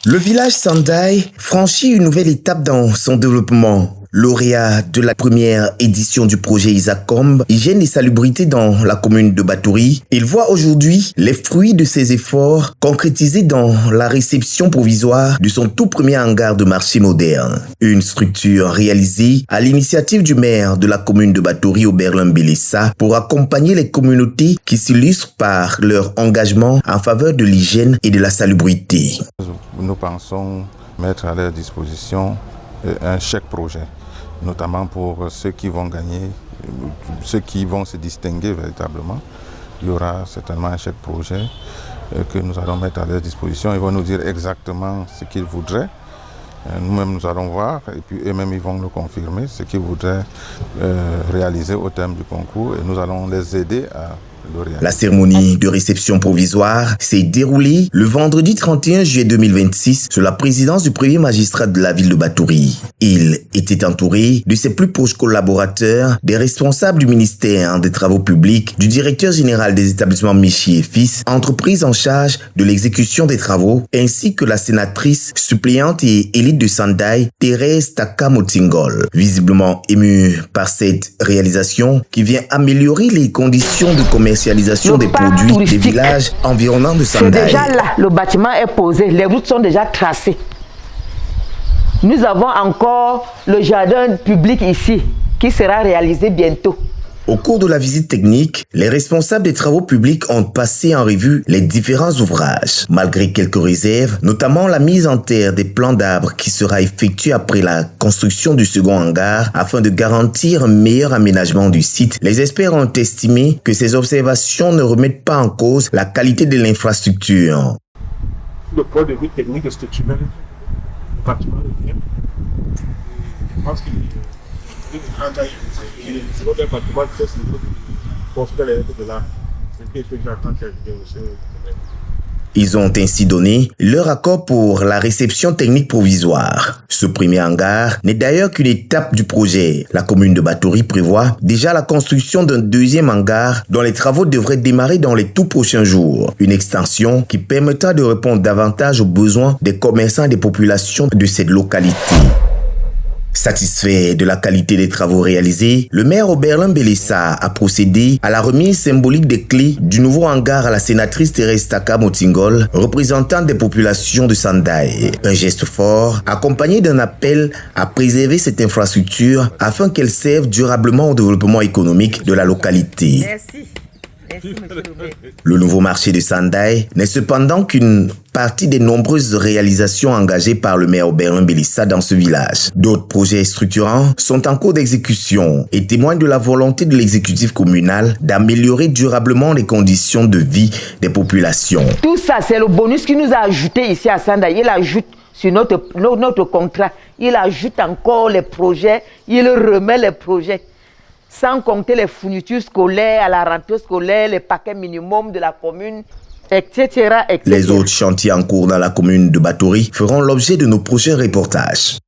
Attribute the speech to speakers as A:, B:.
A: Le village Sandai franchit une nouvelle étape dans son développement. Lauréat de la première édition du projet Isacombe, hygiène et salubrité dans la commune de Batouri, il voit aujourd'hui les fruits de ses efforts concrétisés dans la réception provisoire de son tout premier hangar de marché moderne. Une structure réalisée à l'initiative du maire de la commune de Batouri, Oberlin Bélessa, pour accompagner les communautés qui s'illustrent par leur engagement en faveur de l'hygiène et de la salubrité.
B: Nous pensons mettre à leur disposition un chèque projet, notamment pour ceux qui vont gagner, ceux qui vont se distinguer véritablement. Il y aura certainement un chèque projet que nous allons mettre à leur disposition. Ils vont nous dire exactement ce qu'ils voudraient. Nous-mêmes, nous allons voir et puis eux-mêmes, ils vont nous confirmer ce qu'ils voudraient réaliser au terme du concours et nous allons les aider à l'orienter.
A: La cérémonie de réception provisoire s'est déroulée le vendredi 31 juillet 2026 sous la présidence du premier magistrat de la ville de Batouri. Il était entouré de ses plus proches collaborateurs, des responsables du ministère des Travaux publics, du directeur général des établissements Michi et Fils, entreprise en charge de l'exécution des travaux, ainsi que la sénatrice suppléante et élite de Sandai, Thérèse Taka-Motingol. Visiblement émue par cette réalisation qui vient améliorer les conditions de commercialisation des produits des villages environnants de Sandai.
C: C'est déjà là, le bâtiment est posé, les routes sont déjà tracées. Nous avons encore le jardin public ici qui sera réalisé bientôt.
A: Au cours de la visite technique, les responsables des travaux publics ont passé en revue les différents ouvrages. Malgré quelques réserves, notamment la mise en terre des plants d'arbres qui sera effectuée après la construction du second hangar afin de garantir un meilleur aménagement du site, les experts ont estimé que ces observations ne remettent pas en cause la qualité de l'infrastructure.
D: Le point de vue technique et structurel, le bâtiment est bien. Je pense qu'il c'est un bâtiment très simple pour faire les règles de l'art. C'est ce que j'attends qu'elle vienne aussi.
A: Ils ont ainsi donné leur accord pour la réception technique provisoire. Ce premier hangar n'est d'ailleurs qu'une étape du projet. La commune de Batouri prévoit déjà la construction d'un deuxième hangar dont les travaux devraient démarrer dans les tout prochains jours. Une extension qui permettra de répondre davantage aux besoins des commerçants et des populations de cette localité. Satisfait de la qualité des travaux réalisés, le maire Oberlin Bélessa a procédé à la remise symbolique des clés du nouveau hangar à la sénatrice Thérèse Taka-Motingol, représentante des populations de Sandai. Un geste fort, accompagné d'un appel à préserver cette infrastructure afin qu'elle serve durablement au développement économique de la localité.
C: Merci.
A: Le nouveau marché de Sandai n'est cependant qu'une partie des nombreuses réalisations engagées par le maire Oberlin Bélessa dans ce village. D'autres projets structurants sont en cours d'exécution et témoignent de la volonté de l'exécutif communal d'améliorer durablement les conditions de vie des populations.
C: Tout ça, c'est le bonus qui nous a ajouté ici à Sandai. Il ajoute sur notre contrat, il ajoute encore les projets, il remet les projets. Sans compter les fournitures scolaires à la rentrée scolaire, les paquets minimum de la commune, etc., etc.
A: Les autres chantiers en cours dans la commune de Batouri feront l'objet de nos prochains reportages.